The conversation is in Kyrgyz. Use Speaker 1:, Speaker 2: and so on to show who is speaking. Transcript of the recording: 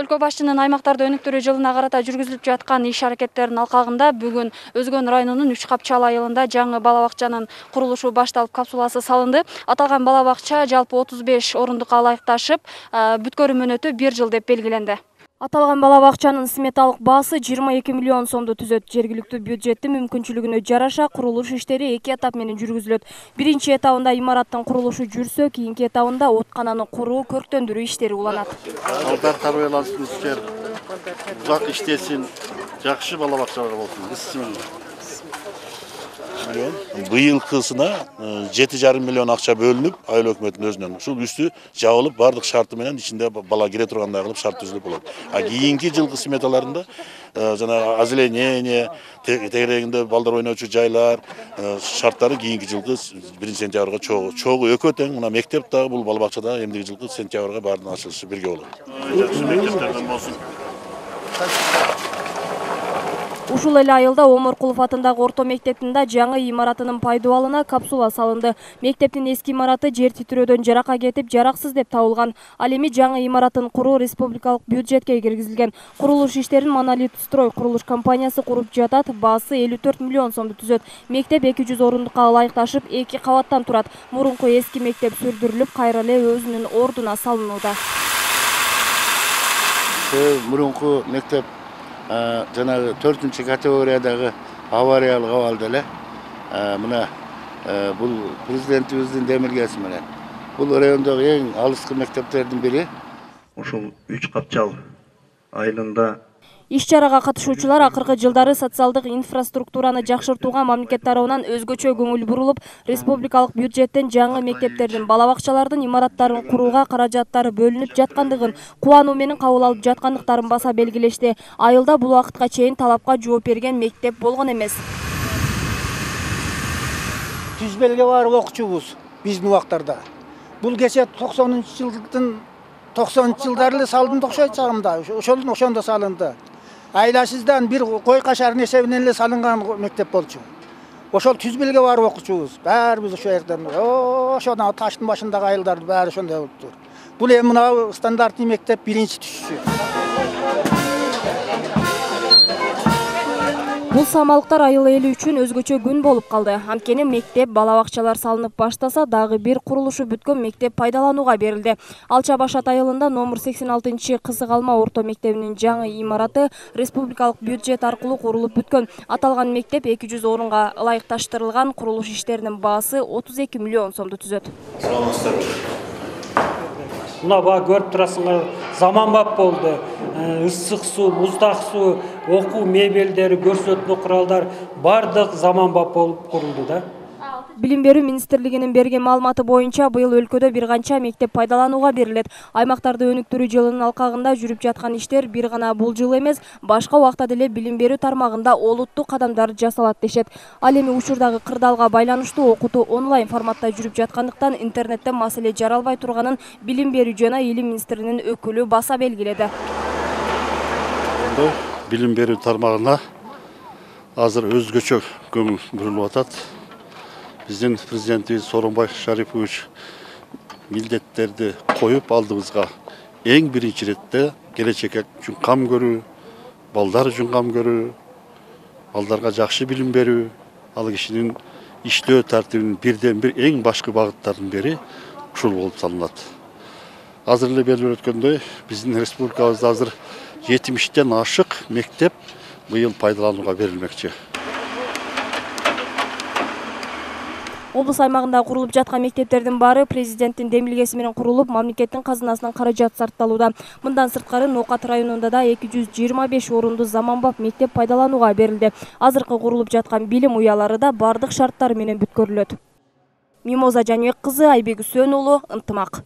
Speaker 1: Өлкө башчынын аймактарда өнүктүрүү жылына карата жүргүзүлүп жаткан иш-аракеттердин алкагында бүгүн Өзгөн районунун Үч Капчал айылында жаңы бала бакчанын курулушу башталып, капсуласы салынды. Аталган бала бакча жалпы 35 орундукка ылайыкташып, бүткөрүү мөөнөтү 1 жыл деп белгиленди. Аталган бала бакчанын сметалык баасы 22 миллион сомду түзөт. Жергиликтүү бюджеттин мүмкүнчүлүгүнө жараша курулуш иштери 2 этап менен жүргүзүлөт. Биринчи этабында имараттын курулушу жүрсө, кийинки этабында откананы куруу, көрктөндүрүү иштери уланат.
Speaker 2: Балдар тарбиялансын, узак иштесин, жакшы бала бакчалар болсун.
Speaker 3: Быйылкысына 7,5 миллион акча бөлүнүп, айыл өкмөтүнүн өзүнөн. Ушул үстү жабылып, бардык шарты менен ичинде бала кире тургандай кылып шарт түзүлүп болот. Кийинки жылкы сметаларында жана озеленение, тегерегинде балдар ойночу жайлар, шарттары кийинки жылкы 1-сентябрга чогуу экөө тең. Мына мектеп дагы бул бала бакча дагы эмдиги жылкы сентябрга баардын ачылышы бирге болот.
Speaker 1: Ушул эле айылда Оморкулов атындагы орто мектептин да жаңы имаратынын пайдаланууна капсула салынды. Мектептин эски имараты жер титирөөдөн жаракка кетип, жараксыз деп табылган. Ал эми жаңы имаратын куруу республикалык бюджетке киргизилген. Курулуш иштерин Монолит строй курулуш компаниясы куруп жатат. Баасы 54 миллион сомду түзөт. Мектеп 200 орундукка ылайыкташып, 2 кабаттан турат. Мурунку эски мектеп сүрдүрүлүп, кайра эле өзүнүн ордуна салынууда.
Speaker 2: Мурунку мектеп жанагы 4-чү категориядагы авариялык абалда эле. Мына бул президентибиздин демилгеси менен бул райондогу эң алыскы мектептердин бири.
Speaker 4: Ушул Үч Капчал айылында
Speaker 1: Иш-чарага катышуучулар акыркы жылдары социалдык инфраструктураны жакшыртууга мамлекет тарабынан өзгөчө көңүл бурулуп, республикалык бюджеттен жаңы мектептердин, бала бакчалардын имараттарын курууга каражаттары бөлүнүп жаткандыгын, кубануу менен кабыл алып жаткандыктарын баса белгилешти. Айылда бул убакытка чейин талапка жооп берген мектеп болгон эмес.
Speaker 5: Түзбелге барып окучубуз биздин убактарда. Бул кече 90-жылдары эле салынды окшойт чагымда, ошондо салынды. Айласыздан бир кой кашарын эсебинен эле салынган мектеп болчу. Ошол Түзбелге барып окучубуз. Баарыбыз ошол жерден. Ошондо таштын башындагы айылдарды баары ошондой болуптур. Бул эми мына стандарттуу мектеп биринчи түшүшү. Бул самалыктар айыл эли үчүн өзгөчө күн болуп калды. Анткени мектеп, бала бакчалар салынып баштаса, дагы бир курулушу бүткөн мектеп пайдаланууга берилди. Алча Башат айылында номер 86-чы Кызык Алма орто мектебинин жаңы имараты республикалык бюджет аркылуу курулуп бүткөн. Аталган мектеп 200 орунга ылайыкташтырылган. Курулуш иштеринин баасы 32 миллион сомду түзөт.
Speaker 6: Мына баа көрүп турасыңар, заманбап болду. Ысык суу, муздак суу, окуу мебелдери, көрсөтмө куралдар бардык заманбап болуп курулду да.
Speaker 1: Билим берүү министрлигинин берген маалыматы боюнча быйыл өлкөдө бир канча мектеп пайдаланууга берилет. Аймактарды өнүктүрүү жылынын алкагында жүрүп жаткан иштер бир гана бул жыл эмес, башка убакта деле билим берүү тармагында олуттуу кадамдар жасалат дешет. Ал эми учурдагы кырдаалга байланыштуу окутуу онлайн форматта жүрүп жаткандыктан интернеттен маселе жаралбай турганын Билим берүү жана Илим министринин өкүлү баса белгиледи.
Speaker 3: Билим берүү тармагына азыр өзгөчө көңүл бурулуп атат. Биздин президентибиз Сооронбай Шарипович милдеттерди коюп алдыбызга эң биринчи иретте келечек үчүн кам көрүү, балдар үчүн кам көрүү, балдарга жакшы билим берүү, ал кишинин иштөө тартибинин бирден бир эң башкы багыттардын бири ушул болуп саналат. Азыр эле белгилеп өткөндөй, биздин республикабызда азыр 70-тен ашык мектеп быйыл пайдаланууга берилмекчи.
Speaker 1: Облус аймагында курулуп жаткан мектептердин баары президенттин демилгеси менен курулуп, мамлекеттин казынасынан каражат сарпталууда. Мындан сырткары Нокат районунда да 225 орунду заманбап мектеп пайдаланууга берилди. Азыркы курулуп жаткан билим уялары да бардык шарттары менен бүткөрүлөт. Мимоза Жаныбек кызы, Айбек Үсөнұлы, Ынтымак.